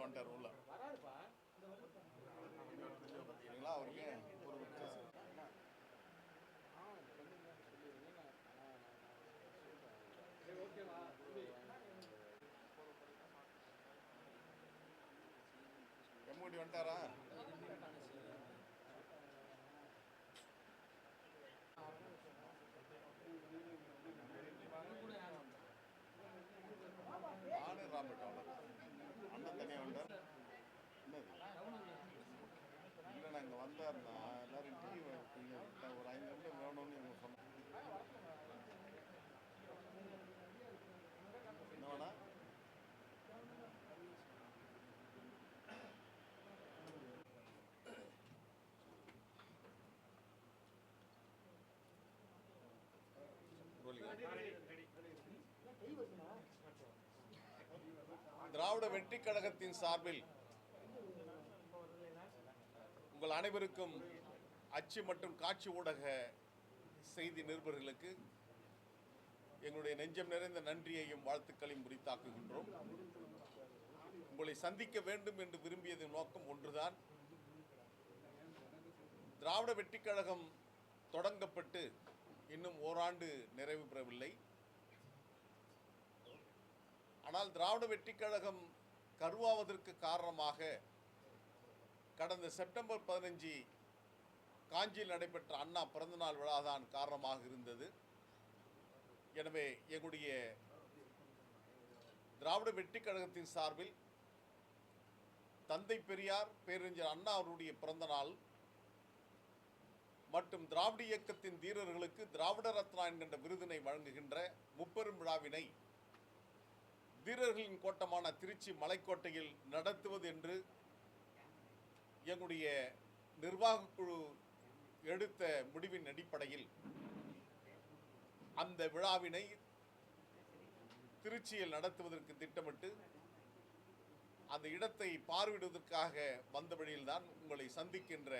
வந்துட்டார் உள்ள பார்த்தீங்களா அவருக்கு ஒரு எம்முடி வந்துட்டாரா? நானே ராபர்ட் அண்ணன் தனியாக வந்தார். என்னது இல்லை, நாங்கள் வந்தாருன்னா எல்லாரும் டீ ஒரு 5 நிமிடம் வேணும்னு இவங்க சொன்னாங்க. என்ன வேணா திராவிட வெற்றி கழகத்தின் சார்பில் உங்கள் அனைவருக்கும் அச்சு மற்றும் காட்சி ஊடக செய்தி நிருபர்களுக்கு எங்களுடைய நெஞ்சம் நிறைந்த நன்றியையும் வாழ்த்துக்களையும் உரித்தாக்குகின்றோம். உங்களை சந்திக்க வேண்டும் என்று விரும்பியதன் நோக்கம் ஒன்றுதான். திராவிட வெற்றி கழகம் தொடங்கப்பட்டு இன்னும் ஓராண்டு நிறைவு பெறவில்லை. ஆனால் திராவிட வெற்றி கழகம் கருவாவதற்கு காரணமாக கடந்த செப்டம்பர் 15 காஞ்சியில் நடைபெற்ற அண்ணா பிறந்தநாள் விழாதான் காரணமாக இருந்தது. எனவே எங்களுடைய திராவிட வெற்றி கழகத்தின் சார்பில் தந்தை பெரியார் பேரறிஞர் அண்ணா அவருடைய பிறந்தநாள் மற்றும் திராவிட இயக்கத்தின் தீரர்களுக்கு திராவிட ரத்னா என்கின்ற விருதினை வழங்குகின்ற முப்பெரும் விழாவினை தீரர்களின் கோட்டமான திருச்சி மலைக்கோட்டையில் நடத்துவது என்று எங்களுடைய நிர்வாக குழு எடுத்த முடிவின் அடிப்படையில் அந்த விழாவினை திருச்சியில் நடத்துவதற்கு திட்டமிட்டு அந்த இடத்தை பார்வையிடுவதற்காக வந்த வழியில்தான் உங்களை சந்திக்கின்ற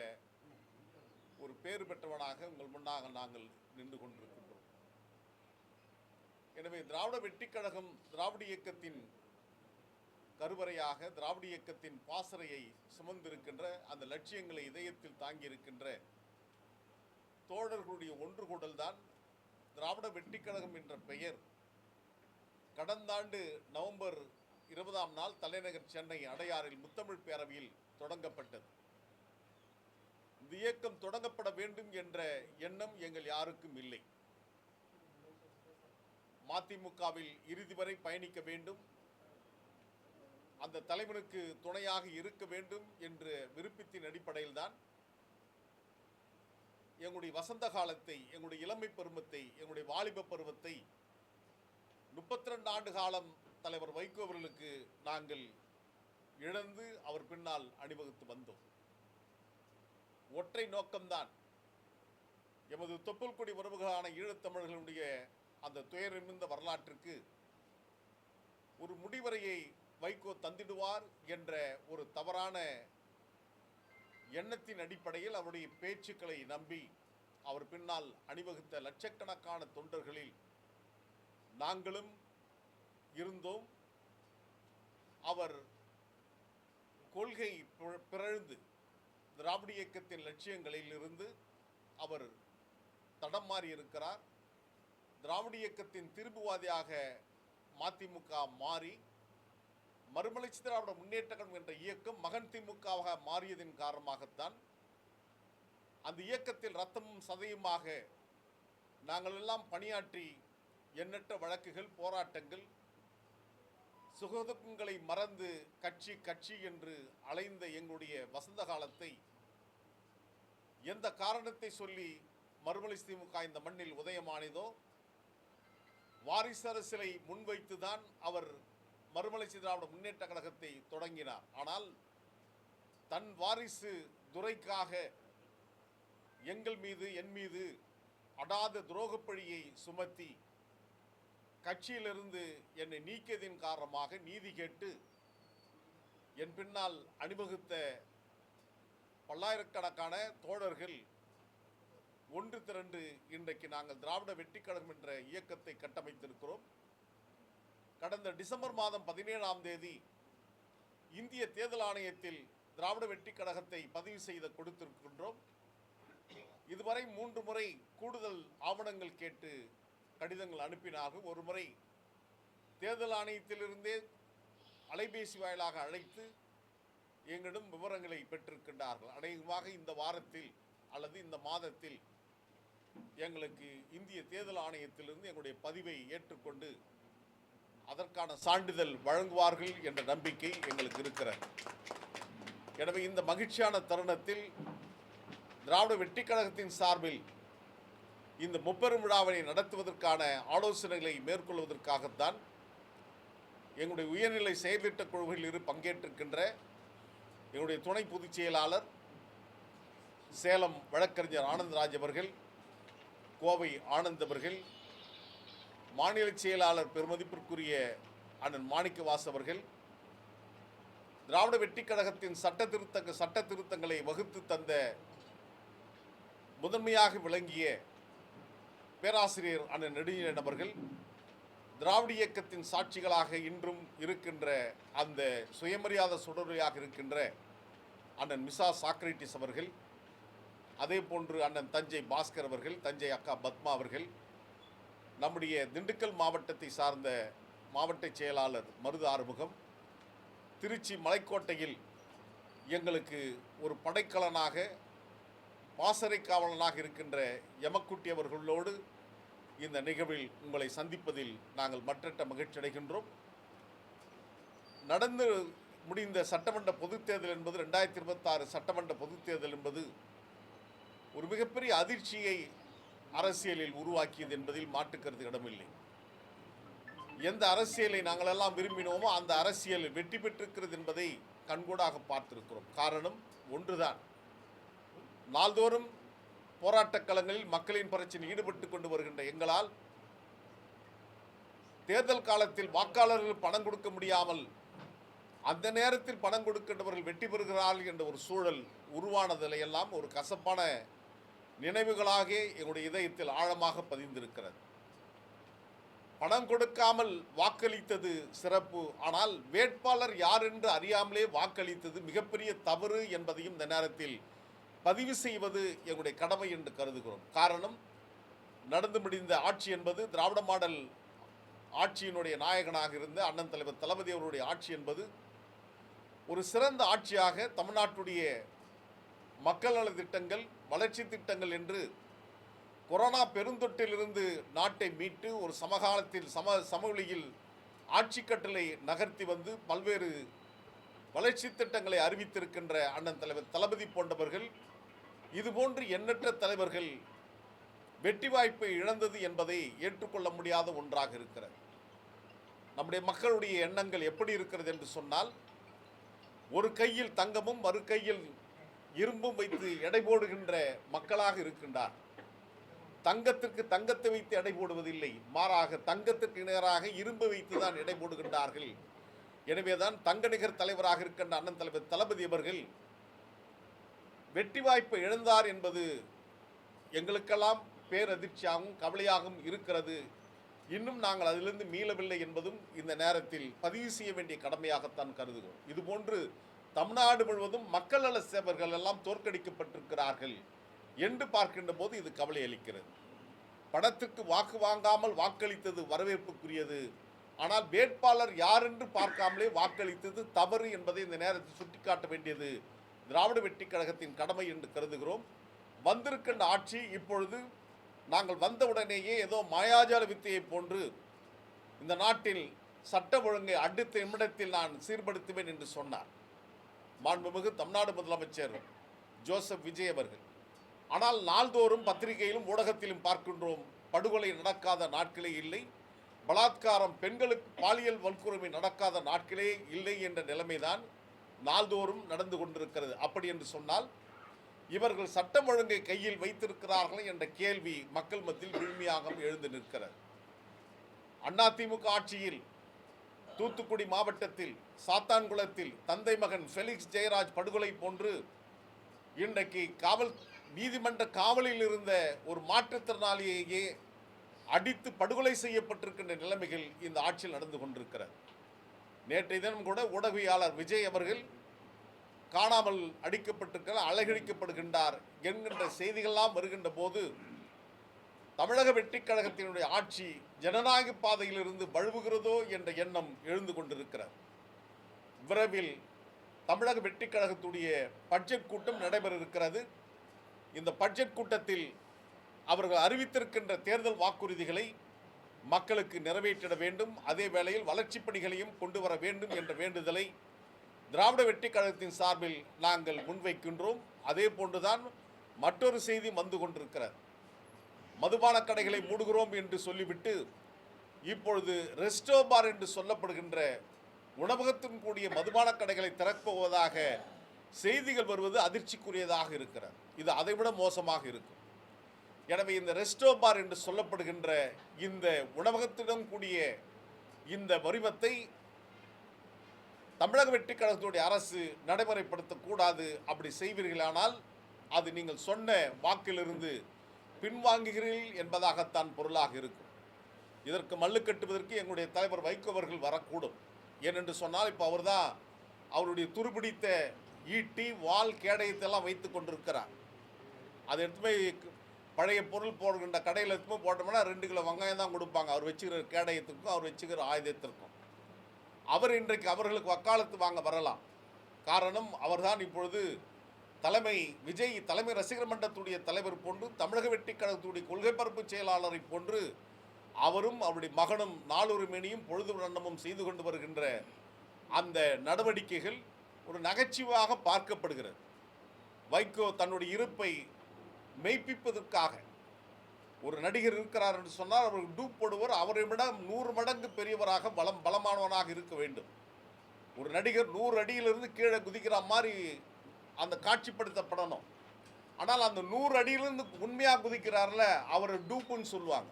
ஒரு பேறு பெற்றவனாக உங்கள் முன்னாக நாங்கள் நின்று கொண்டிருக்கின்றோம். எனவே திராவிட வெற்றி கழகம் திராவிட இயக்கத்தின் கருவறையாக திராவிட இயக்கத்தின் பாசறையை சுமந்திருக்கின்ற அந்த லட்சியங்களை இதயத்தில் தாங்கியிருக்கின்ற தோழர்களுடைய ஒன்று கூடல் தான் திராவிட வெற்றி கழகம் என்ற பெயர் கடந்த ஆண்டு நவம்பர் 20ஆம் நாள் தலைநகர் சென்னை அடையாறில் முத்தமிழ் பேரவையில் தொடங்கப்பட்டது. இந்த இயக்கம் தொடங்கப்பட வேண்டும் என்ற எண்ணம் எங்கள் யாருக்கும் இல்லை. மதிமுகவில் இறுதி வரை பயணிக்க வேண்டும், அந்த தலைவனுக்கு துணையாக இருக்க வேண்டும் என்ற விருப்பத்தின் அடிப்படையில் தான் எங்களுடைய வசந்த காலத்தை, எங்களுடைய இளமை பருவத்தை, எங்களுடைய வாலிப பருவத்தை 32 ஆண்டு காலம் தலைவர் வைகோ அவர்களுக்கு நாங்கள் இழந்து அவர் பின்னால் அணிவகுத்து வந்தோம். ஒற்றை நோக்கம்தான் எமது தொப்புள் கொடி உறவுகளான ஈழத்தமிழர்களுடைய அந்த துயரமிழ்ந்த வரலாற்றுக்கு ஒரு முடிவரையை வைகோ தந்திடுவார் என்ற ஒரு தவறான எண்ணத்தின் அடிப்படையில் அவருடைய பேச்சுக்களை நம்பி அவர் பின்னால் அணிவகுத்த லட்சக்கணக்கான தொண்டர்களில் நாங்களும் இருந்தோம். அவர் கொள்கை பிறழ்ந்து திராவிட இயக்கத்தின் லட்சியங்களில் இருந்து அவர் தடம் மாறி இருக்கிறார். திராவிட இயக்கத்தின் திரும்புவாதியாக மதிமுக மாறி மறுமலர்ச்சி திராவிட முன்னேற்ற கழகம் என்ற இயக்கம் மகன் திமுகவாக மாறியதன் காரணமாகத்தான் அந்த இயக்கத்தில் ரத்தமும் சதையுமாக நாங்கள் எல்லாம் பணியாற்றி எண்ணற்ற வழக்குகள், போராட்டங்கள், சுகதுக்கங்களை மறந்து கட்சி கட்சி என்று அலைந்த எங்களுடைய வசந்த காலத்தை எந்த காரணத்தை சொல்லி மறுமலர்ச்சி திமுக இந்த மண்ணில் உதயமானதோ வாரிசு அரசியலை முன்வைத்துதான் அவர் மறுமலர்ச்சி திராவிட முன்னேற்ற கழகத்தை தொடங்கினார். ஆனால் தன் வாரிசு துரைக்காக எங்கள் மீது, என் மீது அடாத துரோகப்பழியை சுமத்தி கட்சியிலிருந்து என்னை நீக்கியதின் காரணமாக நீதி கேட்டு என் பின்னால் அணிவகுத்த பல்லாயிரக்கணக்கான தோழர்கள் ஒன்று திரண்டு இன்றைக்கு நாங்கள் திராவிட வெற்றி கழகம் என்ற இயக்கத்தை கட்டமைத்திருக்கிறோம். கடந்த டிசம்பர் மாதம் 17ஆம் தேதி இந்திய தேர்தல் ஆணையத்தில் திராவிட வெற்றிக் கழகத்தை பதிவு செய்து கொடுத்திருக்கின்றோம். இதுவரை 3 முறை கூடுதல் ஆவணங்கள் கேட்டு கடிதங்கள் அனுப்பினார்கள். ஒரு முறை தேர்தல் ஆணையத்திலிருந்தே அலைபேசி வாயிலாக அழைத்து எங்களிடம் விவரங்களை பெற்றிருக்கின்றார்கள். அநேகமாக இந்த வாரத்தில் அல்லது இந்த மாதத்தில் எங்களுக்கு இந்திய தேர்தல் ஆணையத்திலிருந்து எங்களுடைய பதிவை ஏற்றுக்கொண்டு அதற்கான சான்றிதழ் வழங்குவார்கள் என்ற நம்பிக்கை எங்களுக்கு இருக்கிறது. எனவே இந்த மகிழ்ச்சியான தருணத்தில் திராவிட வெற்றிக் கழகத்தின் சார்பில் இந்த முப்பெரும் விழாவினை நடத்துவதற்கான ஆலோசனைகளை மேற்கொள்வதற்காகத்தான் எங்களுடைய உயர்நிலை செயல்திட்ட குழுவில் பங்கேற்றிருக்கின்ற எங்களுடைய துணை பொதுச் செயலாளர் சேலம் வழக்கறிஞர் ஆனந்தராஜ் அவர்கள், கோவை ஆனந்த் அவர்கள், மாநில செயலாளர் பெருமதிப்பிற்குரிய அண்ணன் மாணிக்கவாசு அவர்கள், திராவிட வெற்றிக் கழகத்தின் சட்ட திருத்தங்களை வகுத்து தந்த முதன்மையாக விளங்கிய பேராசிரியர் அண்ணன் நெடுஞ்செழியன் அவர்கள், திராவிட இயக்கத்தின் சாட்சிகளாக இன்றும் இருக்கின்ற அந்த சுயமரியாதை சுடரையாக இருக்கின்ற அண்ணன் மிசா சாக்ரட்டிஸ் அவர்கள், அதே போன்று அண்ணன் தஞ்சை பாஸ்கர் அவர்கள், தஞ்சை அக்கா பத்மா அவர்கள், நம்முடைய திண்டுக்கல் மாவட்டத்தை சார்ந்த மாவட்ட செயலாளர் மருது ஆறுமுகம், திருச்சி மலைக்கோட்டையில் எங்களுக்கு ஒரு படைக்கலனாக பாசறை காவலனாக இருக்கின்ற எமக்குட்டி அவர்களோடு இந்த நிகழ்வில் உங்களை சந்திப்பதில் நாங்கள் மற்றற்ற மகிழ்ச்சி அடைகின்றோம். நடந்து முடிந்த சட்டமன்ற பொதுத் தேர்தல் என்பது 2026 சட்டமன்ற பொதுத் தேர்தல் என்பது ஒரு மிகப்பெரிய அதிர்ச்சியை அரசியலில் உருவாக்கியது என்பதில் மாற்றுக்கருத்து இடமில்லை. எந்த அரசியலை நாங்கள் எல்லாம் விரும்பினோமோ அந்த அரசியல் வெற்றி பெற்றிருக்கிறது என்பதை கண்கூடாக பார்த்திருக்கிறோம். காரணம் ஒன்றுதான், நாள்தோறும் போராட்டக் களங்களில் மக்களின் பிரச்சனை ஈடுபட்டு கொண்டு வருகின்ற எங்களால் தேர்தல் காலத்தில் வாக்காளர்கள் பணம் கொடுக்க முடியாமல் அந்த நேரத்தில் பணம் கொடுக்கின்றவர்கள் வெற்றி பெறுகிறார்கள் என்ற ஒரு சூழல் உருவானதிலையெல்லாம் ஒரு கசப்பான நினைவுகளாக எங்களுடைய இதயத்தில் ஆழமாக பதிந்திருக்கிறது. பணம் கொடுக்காமல் வாக்களித்தது சிறப்பு, ஆனால் வேட்பாளர் யார் என்று அறியாமலே வாக்களித்தது மிகப்பெரிய தவறு என்பதையும் இந்த நேரத்தில் பதிவு செய்வது எங்களுடைய கடமை என்று கருதுகிறோம். காரணம், நடந்து முடிந்த ஆட்சி என்பது திராவிட மாடல் ஆட்சியினுடைய நாயகனாக இருந்த அண்ணன் தலைவர் தளபதி அவருடைய ஆட்சி என்பது ஒரு சிறந்த ஆட்சியாக தமிழ்நாட்டுடைய மக்கள் நல திட்டங்கள், வளர்ச்சி திட்டங்கள் என்று கொரோனா பெருந்தொற்றிலிருந்து நாட்டை மீட்டு ஒரு சமகாலத்தில் சமவெளியில் ஆட்சி கட்டளை நகர்த்தி வந்து பல்வேறு வளர்ச்சி திட்டங்களை அறிவித்திருக்கின்ற அண்ணன் தலைவர் தளபதி போன்றவர்கள், இதுபோன்று எண்ணற்ற தலைவர்கள் வெற்றி வாய்ப்பை இழந்தது என்பதை ஏற்றுக்கொள்ள முடியாத ஒன்றாக இருக்கிறது. நம்முடைய மக்களுடைய எண்ணங்கள் எப்படி இருக்கிறது என்று சொன்னால், ஒரு கையில் தங்கமும் மறு கையில் இரும்பும் வைத்து எடை போடுகின்ற மக்களாக இருக்கின்றார். தங்கத்திற்கு தங்கத்தை வைத்து எடை போடுவதில்லை, மாறாக தங்கத்திற்கு நிகராக இரும்பு வைத்து தான் எடை போடுகின்றார்கள். எனவேதான் தங்க நிகர் தலைவராக இருக்கின்ற அண்ணன் தலைவர் தளபதி அவர்கள் வெற்றி வாய்ப்பை இழந்தார் என்பது எங்களுக்கெல்லாம் பேரதிர்ச்சியாகவும் கவலையாகவும் இருக்கிறது. இன்னும் நாங்கள் அதிலிருந்து மீளவில்லை என்பதும் இந்த நேரத்தில் பதிவு செய்ய வேண்டிய கடமையாகத்தான் கருதுகிறோம். இதுபோன்று தமிழ்நாடு முழுவதும் மக்கள் நல சேவர்கள் எல்லாம் தோற்கடிக்கப்பட்டிருக்கிறார்கள் என்று பார்க்கின்ற போது இது கவலை அளிக்கிறது. பணத்திற்கு வாக்கு வாங்காமல் வாக்களித்தது வரவேற்புக்குரியது, ஆனால் வேட்பாளர் யார் என்று பார்க்காமலே வாக்களித்தது தவறு என்பதை இந்த நேரத்தில் சுட்டிக்காட்ட வேண்டியது திராவிட வெற்றிக் கழகத்தின் கடமை என்று கருதுகிறோம். வந்திருக்கின்ற ஆட்சி இப்பொழுது நாங்கள் வந்தவுடனேயே ஏதோ மாயாஜால வித்தையை போன்று இந்த நாட்டில் சட்ட ஒழுங்கை அடுத்த நிமிடத்தில் நான் சீர்படுத்துவேன் என்று சொன்னார் மாண்புமிகு தமிழ்நாடு முதலமைச்சர் ஜோசப் விஜய் அவர்கள். ஆனால் நாள்தோறும் பத்திரிகையிலும் ஊடகத்திலும் பார்க்கின்றோம், படுகொலை நடக்காத நாட்களே இல்லை, பலாத்காரம், பெண்களுக்கு பாலியல் வன்கொடுமை நடக்காத நாட்களே இல்லை என்ற நிலைமைதான் நாள்தோறும் நடந்து கொண்டிருக்கிறது. அப்படி என்று சொன்னால் இவர்கள் சட்டம் ஒழுங்கை கையில் வைத்திருக்கிறார்கள் என்ற கேள்வி மக்கள் மத்தியில் விழுமையாக எழுந்து நிற்கிறது. அதிமுக ஆட்சியில் தூத்துக்குடி மாவட்டத்தில் சாத்தான்குளத்தில் தந்தை மகன் ஃபெலிக்ஸ் ஜெயராஜ் படுகொலை போன்று இன்றைக்கு நீதிமன்ற காவலில் இருந்த ஒரு மாற்றுத்திறனாளியையே அடித்து படுகொலை செய்யப்பட்டிருக்கின்ற நிலைமைகள் இந்த ஆட்சியில் நடந்து கொண்டிருக்கிறது. நேற்றைய தினம் கூட ஊடகவியலாளர் விஜய் அவர்கள் காணாமல் அடிக்கப்பட்டிருக்கிறார், அலைகழிக்கப்படுகின்றார் என்கின்ற செய்திகள்லாம் வருகின்ற போது தமிழக வெற்றிக் கழகத்தினுடைய ஆட்சி ஜனநாயக பாதையிலிருந்து வழுவுகிறதோ என்ற எண்ணம் எழுந்து கொண்டிருக்கிறது. விரைவில் தமிழக வெற்றிக் கழகத்துடைய பட்ஜெட் கூட்டம் நடைபெற இருக்கிறது. இந்த பட்ஜெட் கூட்டத்தில் அவர்கள் அறிவித்திருக்கின்ற தேர்தல் வாக்குறுதிகளை மக்களுக்கு நிறைவேற்றிட வேண்டும், அதே வேளையில் வளர்ச்சிப் பணிகளையும் கொண்டு வர வேண்டும் என்ற வேண்டுதலை திராவிட வெற்றிக் கழகத்தின் சார்பில் நாங்கள் முன்வைக்கின்றோம். அதே போன்றுதான் மற்றொரு செய்தி வந்து கொண்டிருக்கிறது. மதுபான கடைகளை மூடுகிறோம் என்று சொல்லிவிட்டு இப்பொழுது ரெஸ்டோ பார் என்று சொல்லப்படுகின்ற உணவகத்துடன் கூடிய மதுபான கடைகளை திறப்போவதாக செய்திகள் வருவது அதிர்ச்சிக்குரியதாக இருக்கிறது. இது அதைவிட மோசமாக இருக்கும். எனவே இந்த ரெஸ்டோ பார் என்று சொல்லப்படுகின்ற இந்த உணவகத்துடன் கூடிய இந்த வரிமத்தை தமிழக வெற்றிக் கழகத்துடைய அரசு நடைமுறைப்படுத்தக்கூடாது. அப்படி செய்வீர்களானால் அது நீங்கள் சொன்ன வாக்கிலிருந்து பின்வாங்குகிறீர்கள் என்பதாகத்தான் பொருளாக இருக்கும். இதற்கு மல்லு கட்டுவதற்கு எங்களுடைய தலைவர் வைகோ அவர்கள் வரக்கூடும். ஏனென்று சொன்னால் இப்போ அவர் தான் அவருடைய துருபிடித்த ஈட்டி வால் கேடயத்தெல்லாம் வைத்து கொண்டிருக்கிறார். அதை எடுத்து போய் பழைய பொருள் போடுகின்ற கடையில் எடுத்து போய் போட்டோம்னா 2 கிலோ வெங்காயம் தான் கொடுப்பாங்க. அவர் வச்சுக்கிற கேடயத்துக்கும் அவர் வச்சுக்கிற ஆயுதத்திற்கும். அவர் இன்றைக்கு அவர்களுக்கு வக்காலத்து வாங்க வரலாம். காரணம், அவர்தான் இப்பொழுது விஜய் தலைமை ரசிகர் மன்றத்துடைய தலைவர் போன்று தமிழக வெற்றிக் கழகத்துடைய கொள்கை பரப்பு செயலாளரை போன்று அவரும் அவருடைய மகனும் நாளொரு மேனியும் பொழுது வண்ணமும் செய்து கொண்டு வருகின்ற அந்த நடவடிக்கைகள் ஒரு நகைச்சுவையாக பார்க்கப்படுகிறது. வைகோ தன்னுடைய இருப்பை மெய்ப்பிப்பதற்காக ஒரு நடிகர் இருக்கிறார் என்று சொன்னால் அவருக்கு டூப் போடுவர், அவரை விட 100 மடங்கு பெரியவராக பலமானவனாக இருக்க வேண்டும். ஒரு நடிகர் 100 அடியிலிருந்து கீழே குதிக்கிற மாதிரி அந்த காட்சிப்படுத்தப்படணும். ஆனால் அந்த 100 அடியிலிருந்து உண்மையாக குதிக்கிறார்ல, அவரை டூப்புன்னு சொல்லுவாங்க.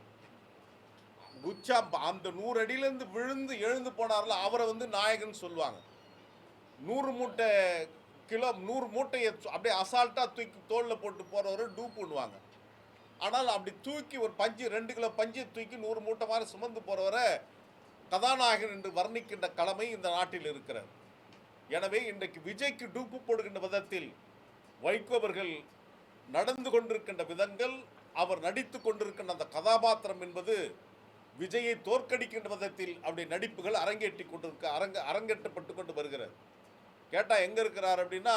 குச்சா அந்த 100 அடியிலிருந்து விழுந்து எழுந்து போனார்ல, அவரை நாயகன் சொல்லுவாங்க. 100 மூட்டையை அப்படியே அசால்ட்டாக தூக்கி தோளில் போட்டு போகிறவரை டூப் பண்ணுவாங்க. ஆனால் அப்படி தூக்கி ஒரு 2 கிலோ பஞ்சை தூக்கி 100 மூட்டை மாதிரி சுமந்து போகிறவரை கதாநாயகன் என்று வர்ணிக்கின்ற கடமை இந்த நாட்டில் இருக்கிறது. எனவே இன்றைக்கு விஜய்க்கு டூப்பு போடுகின்ற விதத்தில் வைகோ அவர்கள் நடந்து கொண்டிருக்கின்ற விதங்கள், அவர் நடித்து கொண்டிருக்கின்ற அந்த கதாபாத்திரம் என்பது விஜயை தோற்கடிக்கின்ற விதத்தில் அப்படி நடிப்புகள் அரங்கேற்றப்பட்டு கொண்டு வருகிறது. கேட்டால் எங்கே இருக்கிறார் அப்படின்னா,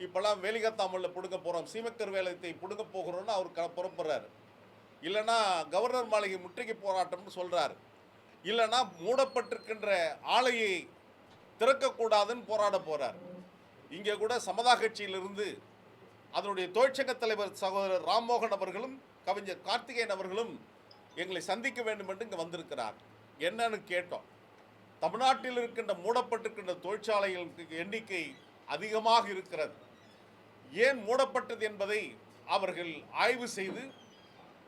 இப்போல்லாம் வேலிகத்தாமலில் பிடுங்க போகிறோம், சீமக்கர் வேலத்தை பிடுங்க போகிறோன்னு அவர் புறப்படுறாரு. இல்லைன்னா கவர்னர் மாளிகை முற்றுகை போராட்டம்னு சொல்கிறார். இல்லைன்னா மூடப்பட்டிருக்கின்ற ஆலையை திறக்கக்கூடாதுன்னு போராட போகிறார். இங்கே கூட சமதா கட்சியிலிருந்து அதனுடைய தொழிற்சங்க தலைவர் சகோதரர் ராம்மோகன் அவர்களும் கவிஞர் கார்த்திகேயன் அவர்களும் எங்களை சந்திக்க வேண்டும் என்று இங்கே வந்திருக்கிறார். என்னன்னு கேட்டோம். தமிழ்நாட்டில் இருக்கின்ற மூடப்பட்டிருக்கின்ற தொழிற்சாலைகளுக்கு எண்ணிக்கை அதிகமாக இருக்கிறது. ஏன் மூடப்பட்டது என்பதை அவர்கள் ஆய்வு செய்து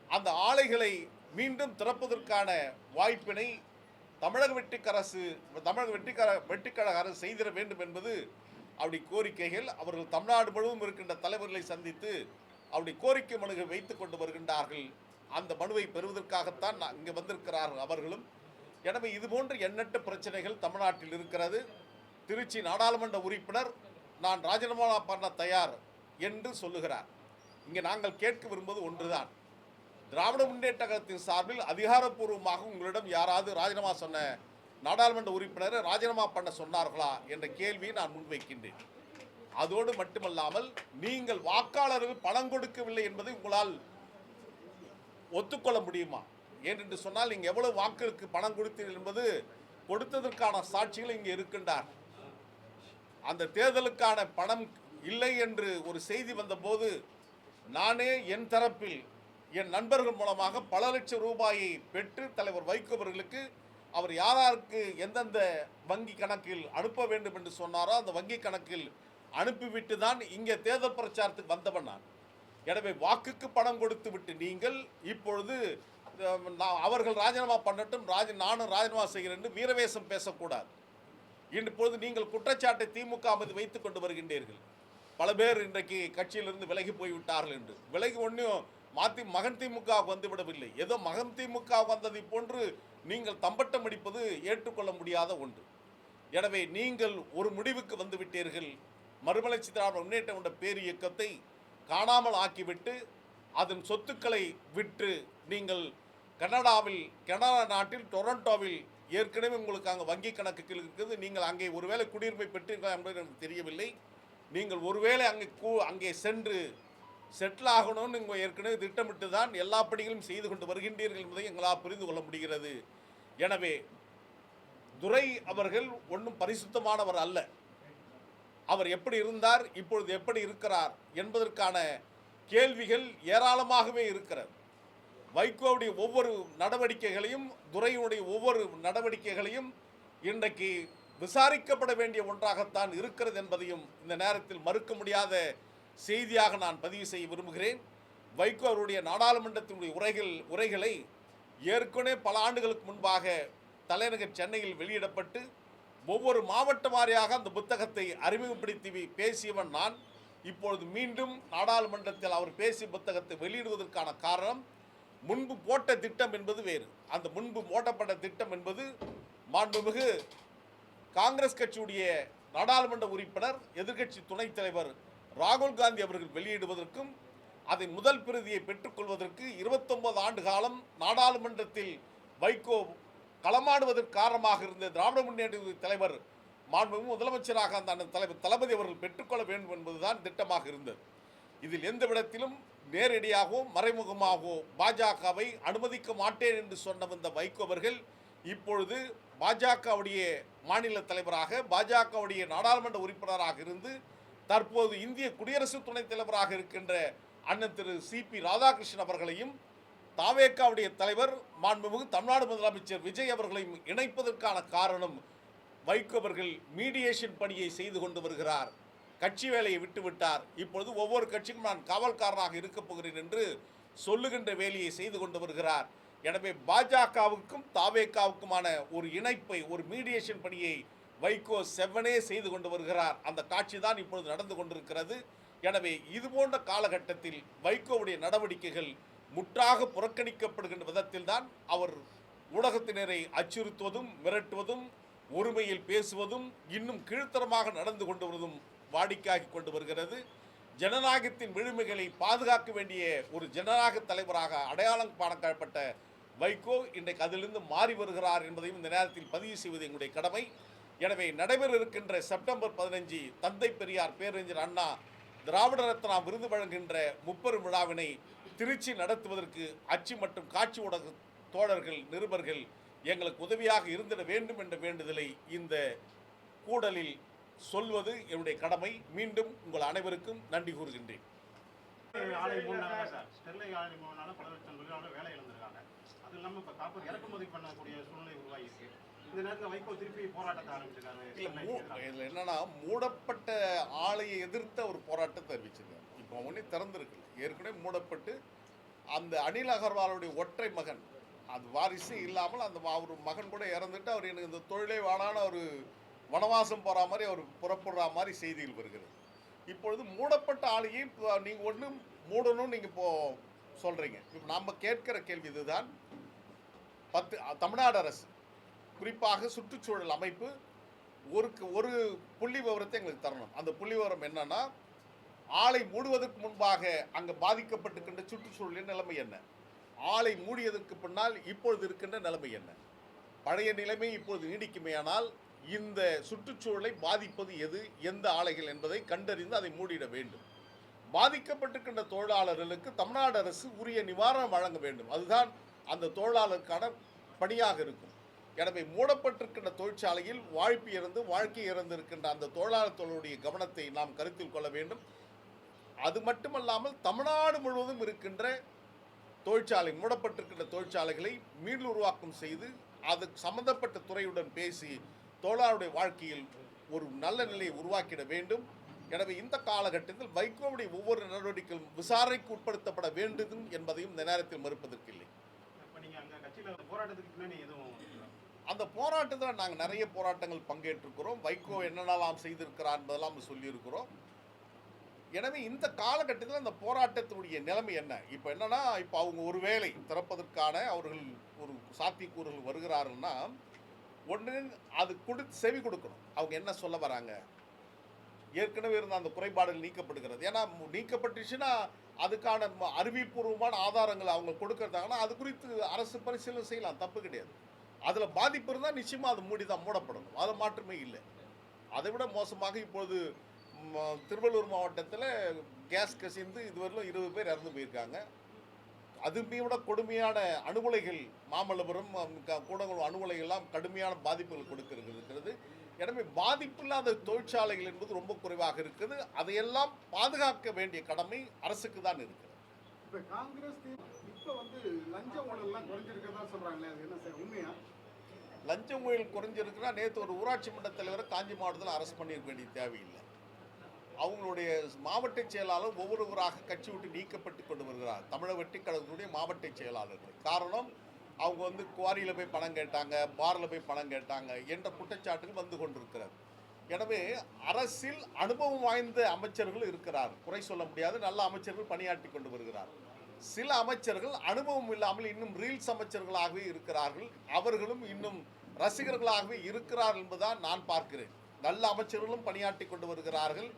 அந்த ஆலைகளை மீண்டும் திறப்பதற்கான வாய்ப்பினை தமிழக வெற்றிக் கழக அரசு செய்திட வேண்டும் என்பது அப்படி கோரிக்கைகள். அவர்கள் தமிழ்நாடு முழுவதும் இருக்கின்ற தலைவர்களை சந்தித்து அப்படி கோரிக்கை மனுவை வைத்துக் கொண்டு வருகின்றார்கள். அந்த மனுவை பெறுவதற்காகத்தான் இங்கே வந்திருக்கிறார்கள் அவர்களும். எனவே இதுபோன்ற எண்ணற்ற பிரச்சனைகள் தமிழ்நாட்டில் இருக்கிறது. திருச்சி நாடாளுமன்ற உறுப்பினர் நான் ராஜினாமா பண்ண தயார் என்று சொல்லுகிறார். இங்கே நாங்கள் கேட்க விரும்புவது ஒன்றுதான். திராவிட முன்னேற்ற கழகத்தின் சார்பில் அதிகாரப்பூர்வமாக உங்களிடம் யாராவது ராஜினாமா சொன்ன நாடாளுமன்ற உறுப்பினரை ராஜினாமா பண்ண சொன்னார்களா என்ற கேள்வியை நான் முன்வைக்கின்றேன். அதோடு மட்டுமல்லாமல் நீங்கள் வாக்காளர்கள் பணம் கொடுக்கவில்லை என்பதை உங்களால் ஒத்துக்கொள்ள முடியுமா? ஏனென்று சொன்னால் நீங்கள் எவ்வளவு வாக்குகளுக்கு பணம் கொடுத்தீர்கள் என்பது கொடுத்ததற்கான சாட்சிகள் இங்கே இருக்கின்றார். அந்த தேர்தலுக்கான பணம் இல்லை என்று ஒரு செய்தி வந்தபோது நானே என் தரப்பில் என் நண்பர்கள் மூலமாக பல லட்சம் ரூபாயை பெற்று தலைவர் வைகோ அவர்களுக்கு அவர் யாருக்கு எந்தெந்த வங்கி கணக்கில் அனுப்ப வேண்டும் என்று சொன்னாரோ அந்த வங்கி கணக்கில் அனுப்பிவிட்டு தான் இங்கே தேர்தல் பிரச்சாரத்துக்கு வந்தவன் நான். எனவே வாக்குக்கு பணம் கொடுத்து விட்டு நீங்கள் இப்பொழுது அவர்கள் ராஜினாமா பண்ணட்டும், நானும் ராஜினாமா செய்கிறேன் என்று வீரவேசம் பேசக்கூடாது. இப்பொழுது நீங்கள் குற்றச்சாட்டை திமுக மீது வைத்துக் கொண்டு வருகின்றீர்கள். பல பேர் இன்றைக்கு கட்சியிலிருந்து விலகி போய்விட்டார்கள் என்று. விலகி ஒன்றும் மகன் திமுக வந்துவிடவில்லை. ஏதோ மகன் திமுக வந்ததை போன்று நீங்கள் தம்பட்டம் அடிப்பது ஏற்றுக்கொள்ள முடியாத ஒன்று. எனவே நீங்கள் ஒரு முடிவுக்கு வந்துவிட்டீர்கள். மறுமலர்ச்சி திராவிட முன்னேற்ற கொண்ட பேர் இயக்கத்தை காணாமல் ஆக்கிவிட்டு அதன் சொத்துக்களை விற்று நீங்கள் கனடா நாட்டில் டொரண்டோவில் ஏற்கனவே உங்களுக்கு அங்கே வங்கி கணக்குகள் இருக்குது. நீங்கள் அங்கே ஒருவேளை குடியுரிமை பெற்றீர்களா என்பது எனக்கு தெரியவில்லை. நீங்கள் ஒருவேளை அங்கே சென்று செட்டில் ஆகணும்னு நீங்கள் ஏற்கனவே திட்டமிட்டு தான் எல்லா பணிகளும் செய்து கொண்டு வருகின்றீர்கள் என்பதை எங்களால் புரிந்து கொள்ள முடிகிறது. எனவே துரை அவர்கள் ஒன்றும் பரிசுத்தமானவர் அல்ல. அவர் எப்படி இருந்தார், இப்பொழுது எப்படி இருக்கிறார் என்பதற்கான கேள்விகள் ஏராளமாகவே இருக்கிறது. வைகோவுடைய ஒவ்வொரு நடவடிக்கைகளையும், துரையினுடைய ஒவ்வொரு நடவடிக்கைகளையும் இன்றைக்கு விசாரிக்கப்பட வேண்டிய ஒன்றாகத்தான் இருக்கிறது என்பதையும் இந்த நேரத்தில் மறுக்க முடியாத செய்தியாக நான் பதிவு செய்ய விரும்புகிறேன். வைகோ அவருடைய நாடாளுமன்றத்தினுடைய உரைகளை ஏற்கனவே பல ஆண்டுகளுக்கு முன்பாக தலைநகர் சென்னையில் வெளியிடப்பட்டு ஒவ்வொரு மாவட்ட வாரியாக அந்த புத்தகத்தை அறிமுகப்படுத்தி பேசியவன் நான். இப்பொழுது மீண்டும் நாடாளுமன்றத்தில் அவர் பேசிய புத்தகத்தை வெளியிடுவதற்கான காரணம், முன்பு போட்ட திட்டம் என்பது வேறு. அந்த முன்பு போட்டப்பட்ட திட்டம் என்பது மாண்புமிகு காங்கிரஸ் கட்சியுடைய நாடாளுமன்ற உறுப்பினர், எதிர்க்கட்சி துணைத் தலைவர் ராகுல் காந்தி அவர்கள் வெளியிடுவதற்கும் அதன் முதல் பிரதியை பெற்றுக்கொள்வதற்கு 29 ஆண்டு காலம் நாடாளுமன்றத்தில் வைகோ களமாடுவதற்கு காரணமாக இருந்த திராவிட முன்னேற்ற தலைவர் மாண்புமிகு முதலமைச்சராக அந்த தலைவர் தளபதி அவர்கள் பெற்றுக்கொள்ள வேண்டும் என்பதுதான் திட்டமாக இருந்தது. இதில் எந்த விடத்திலும் நேரடியாகவோ மறைமுகமாகவோ பாஜகவை அனுமதிக்க மாட்டேன் என்று சொன்ன இந்த வைகோ அவர்கள் இப்பொழுது பாஜகவுடைய மாநில தலைவராக, பாஜகவுடைய நாடாளுமன்ற உறுப்பினராக இருந்து தற்போது இந்திய குடியரசு துணைத் தலைவராக இருக்கின்ற அண்ணன் திரு CP ராதாகிருஷ்ணன் அவர்களையும், தாவேகாவுடைய தலைவர் மாண்புமிகு தமிழ்நாடு முதலமைச்சர் விஜய் அவர்களையும் இணைப்பதற்கான காரணம், வைகோ அவர்கள் மீடியேஷன் பணியை செய்து கொண்டு வருகிறார். கட்சி வேலையை விட்டுவிட்டார். இப்பொழுது ஒவ்வொரு கட்சிக்கும் நான் காவல்காரனாக இருக்கப் போகிறேன் என்று சொல்லுகின்ற வேலையை செய்து கொண்டு வருகிறார். எனவே பாஜகவுக்கும் தாவேகாவுக்குமான ஒரு இணைப்பை, ஒரு மீடியேஷன் பணியை வைகோ செவ்வனே செய்து கொண்டு வருகிறார். அந்த காட்சி தான் இப்பொழுது நடந்து கொண்டிருக்கிறது. எனவே இதுபோன்ற காலகட்டத்தில் வைகோவுடைய நடவடிக்கைகள் முற்றாக புறக்கணிக்கப்படுகின்ற விதத்தில் தான் அவர் ஊடகத்தினரை அச்சுறுத்துவதும், மிரட்டுவதும், ஒருமையில் பேசுவதும், இன்னும் கீழ்த்தரமாக நடந்து கொண்டு வருவதும் வாடிக்கையாகி கொண்டு வருகிறது. ஜனநாயகத்தின் விழுமைகளை பாதுகாக்க வேண்டிய ஒரு ஜனநாயக தலைவராக அடையாளம் காணப்பட்ட வைகோ இன்றைக்கு அதிலிருந்து மாறி வருகிறார் என்பதையும் இந்த நேரத்தில் பதிவு செய்வது எங்களுடைய கடமை. எனவே நடைபெற இருக்கின்ற செப்டம்பர் 15 தந்தை பெரியார் பேரறிஞர் அண்ணா திராவிட ரத்னா விருது வழங்குகின்ற முப்பெரும் விழாவினை திருச்சி நடத்துவதற்கு அச்சு மற்றும் காட்சி ஊடக தோழர்கள், நிருபர்கள் எங்களுக்கு உதவியாக இருந்திட வேண்டும் என்ற வேண்டுதலை இந்த கூடலில் சொல்வது என்னுடைய கடமை. மீண்டும் உங்கள் அனைவருக்கும் நன்றி கூறுகின்றேன். ஆலை மூணு சார், ஸ்டெர்லைட் ஆலை மூணு பல லட்சம் தொழிலாளர்கள் வேலை இழந்திருக்காங்க. அது இல்லாமல் இப்போ காப்பர் இறக்குமதி பண்ணக்கூடிய சூழ்நிலை உருவாகிருக்கு. இந்த நேரத்தில் வைகோ திருப்பி போராட்டத்தை ஆரம்பிச்சிருக்காரு. இதில் என்னன்னா, மூடப்பட்ட ஆலையை எதிர்த்த ஒரு போராட்டத்தை அறிவிச்சிருக்காரு. இப்போ ஒன்றே திறந்திருக்கு. ஏற்கனவே மூடப்பட்டு அந்த அனில் அகர்வாலுடைய ஒற்றை மகன், அது வாரிசு இல்லாமல் அந்த ஒரு மகன் கூட இறந்துட்டு அவர் எனக்கு இந்த தொழிலே வாழான ஒரு வனவாசம் போகிற மாதிரி அவர் புறப்படுற மாதிரி செய்திகள் வருகிறது. இப்பொழுது மூடப்பட்ட ஆலையை நீங்கள் ஒன்று மூடணும்னு நீங்கள் இப்போ சொல்கிறீங்க. இப்போ நாம் கேட்கிற கேள்வி இதுதான். தமிழ்நாடு அரசு, குறிப்பாக சுற்றுச்சூழல் அமைப்பு ஒரு புள்ளி விவரத்தை எங்களுக்கு தரணும். அந்த புள்ளி விவரம் என்னன்னா, ஆலை மூடுவதற்கு முன்பாக அங்கே பாதிக்கப்பட்டிருக்கின்ற சுற்றுச்சூழலின் நிலைமை என்ன, ஆலை மூடியதற்கு பின்னால் இப்பொழுது இருக்கின்ற நிலைமை என்ன, பழைய நிலைமை இப்பொழுது நீடிக்குமேயானால் இந்த சுற்றுச்சூழலை பாதிப்பது எது, எந்த ஆலைகள் என்பதை கண்டறிந்து அதை மூடிட வேண்டும். பாதிக்கப்பட்டிருக்கின்ற தொழிலாளர்களுக்கு தமிழ்நாடு அரசு உரிய நிவாரணம் வழங்க வேண்டும். அதுதான் அந்த தொழிலாளருக்கான பணியாக இருக்கும். எனவே மூடப்பட்டிருக்கின்ற தொழிற்சாலையில் வாழ்க்கை இறந்திருக்கின்ற அந்த தொழிலாளர்களுடைய கவனத்தை நாம் கருத்தில் கொள்ள வேண்டும். அது மட்டுமல்லாமல் தமிழ்நாடு முழுவதும் இருக்கின்ற தொழிற்சாலை, மூடப்பட்டிருக்கின்ற தொழிற்சாலைகளை மீள் உருவாக்கம் செய்து அது சம்பந்தப்பட்ட துறையுடன் பேசி தொழிலாளருடைய வாழ்க்கையில் ஒரு நல்ல நிலையை உருவாக்கிட வேண்டும். எனவே இந்த காலகட்டத்தில் வைகோவுடைய ஒவ்வொரு நடவடிக்கைகளும் விசாரணைக்கு உட்படுத்தப்பட வேண்டும் என்பதையும் இந்த நேரத்தில் மறுப்பதற்கில்லை. அந்த போராட்டத்தில் நாங்கள் நிறைய போராட்டங்கள் பங்கேற்றிருக்கிறோம். வைகோ என்னென்னலாம் செய்திருக்கிறார் என்பதெல்லாம் சொல்லியிருக்கிறோம். எனவே இந்த காலகட்டத்தில் அந்த போராட்டத்தினுடைய நிலைமை என்ன, இப்போ என்னன்னா, இப்போ அவங்க ஒருவேளை திறப்பதற்கான அவர்கள் ஒரு சாத்தியக்கூறுகள் வருகிறார்கள்னா, ஒன்று அது செவி கொடுக்கணும். அவங்க என்ன சொல்ல வராங்க, ஏற்கனவே இருந்த அந்த குறைபாடுகள் நீக்கப்படுகிறது. ஏன்னா நீக்கப்பட்டுச்சுன்னா அதுக்கான அறிவிப்பூர்வமான ஆதாரங்களை அவங்க கொடுக்கறதாங்கன்னா அது குறித்து அரசு பரிசீலனை செய்யலாம், தப்பு கிடையாது. அதில் பாதிப்பு இருந்தால் நிச்சயமாக அது மூடப்படணும், அதில் மாற்றமே இல்லை. அதை விட மோசமாக இப்பொழுது திருவள்ளூர் மாவட்டத்தில் கேஸ் கசிந்து இதுவரையிலும் 20 பேர் இறந்து போயிருக்காங்க. அதுமே விட கொடுமையான அணுகுலைகள் மாமல்லபுரம் கூடங்குளம் அணுகுலைகள்லாம் கடுமையான பாதிப்புகள் கொடுக்கிறது. எனவே பாதிப்பு இல்லாத தொழிற்சாலைகள் என்பது ரொம்ப குறைவாக இருக்குது. அதையெல்லாம் பாதுகாக்க வேண்டிய கடமை அரசுக்கு தான் இருக்குது. இப்போ காங்கிரஸ் இப்போ லஞ்ச ஊழல்லாம் குறைஞ்சிருக்கதா சொல்றாங்களே, அது என்ன சார் உண்மையா? லஞ்ச ஊழல் குறைஞ்சிருக்குன்னா நேற்று ஒரு ஊராட்சி மன்ற தலைவரை காஞ்சி மாவட்டத்தில் அரெஸ்ட் பண்ணியிருக்க வேண்டிய தேவையில்லை. அவங்களுடைய மாவட்ட செயலாளர் ஒவ்வொருவராக கட்சி விட்டு நீக்கப்பட்டு கொண்டு வருகிறார், தமிழக வெற்றி கழகத்துடைய மாவட்ட செயலாளர்கள். காரணம் அவங்க குவாரியில் போய் பணம் கேட்டாங்க, பாரில் போய் பணம் கேட்டாங்க என்ற குற்றச்சாட்டுகள் வந்து கொண்டிருக்கிறது. எனவே அரசில் அனுபவம் வாய்ந்த அமைச்சர்கள் இருக்கிறார், குறை சொல்ல முடியாது, நல்ல அமைச்சர்கள் பணியாற்றி கொண்டு வருகிறார். சில அமைச்சர்கள் அனுபவம் இல்லாமல் இன்னும் ரீல்ஸ் அமைச்சர்களாகவே இருக்கிறார்கள், அவர்களும் இன்னும் ரசிகர்களாகவே இருக்கிறார்கள் என்பதுதான் நான் பார்க்கிறேன். நல்ல அமைச்சர்களும் பணியாற்றி கொண்டு வருகிறார்கள்,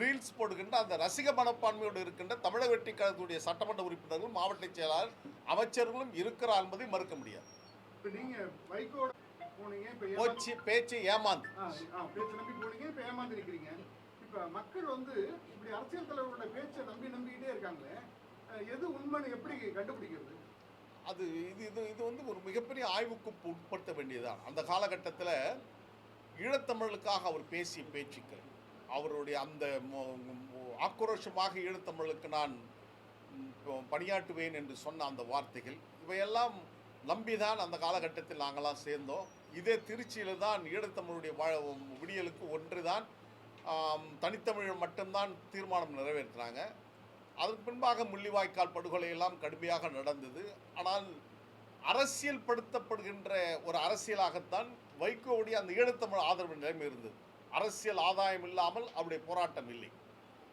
ரீல்ஸ் போடுகின்ற அந்த ரசிக மனப்பான்மையோடு இருக்கின்ற தமிழக வெற்றி கழகத்துடைய சட்டமன்ற உறுப்பினர்கள், மாவட்ட செயலாளர், அமைச்சர்களும் இருக்கிறார் என்பதை மறுக்க முடியாது. இப்போ நீங்க வைகோட போனீங்க, பேச்சு ஏமாந்து பேச்சு நம்பி போனீங்க, இப்போ ஏமாந்து இருக்கிறீங்க. இப்போ மக்கள் இப்படி அரசியல் தலைவர்களோட பேச்சை நம்பிக்கிட்டே இருக்காங்களே, எது உண்மைன்னு எப்படி கண்டுபிடிக்கிறது? அது இது ஒரு மிகப்பெரிய ஆய்வுக்கு உட்படுத்த வேண்டியதுதான். அந்த காலகட்டத்தில் ஈழத்தமிழுக்காக அவர் பேசிய பேச்சுக்கள், அவருடைய அந்த ஆக்ரோஷமாக ஈழத்தமிழுக்கு நான் பணியாற்றுவேன் என்று சொன்ன அந்த வார்த்தைகள், இவையெல்லாம் நம்பிதான் அந்த காலகட்டத்தில் நாங்களாம் சேர்ந்தோம். இதே திருச்சியில் தான் ஈழத்தமிழுடைய விடியலுக்கு ஒன்று தான் தனித்தமிழ் மட்டும்தான் தீர்மானம் நிறைவேற்றினாங்க. அதற்கு பின்பாக முள்ளிவாய்க்கால் படுகொலையெல்லாம் கடுமையாக நடந்தது. ஆனால் அரசியல் படுத்தப்படுகின்ற ஒரு அரசியலாகத்தான் வைகோவுடைய அந்த ஈழத்தமிழ் ஆதரவு நிலைமை இருந்தது. அரசியல் ஆதாயம் இல்லாமல் அவருடைய போராட்டம் இல்லை.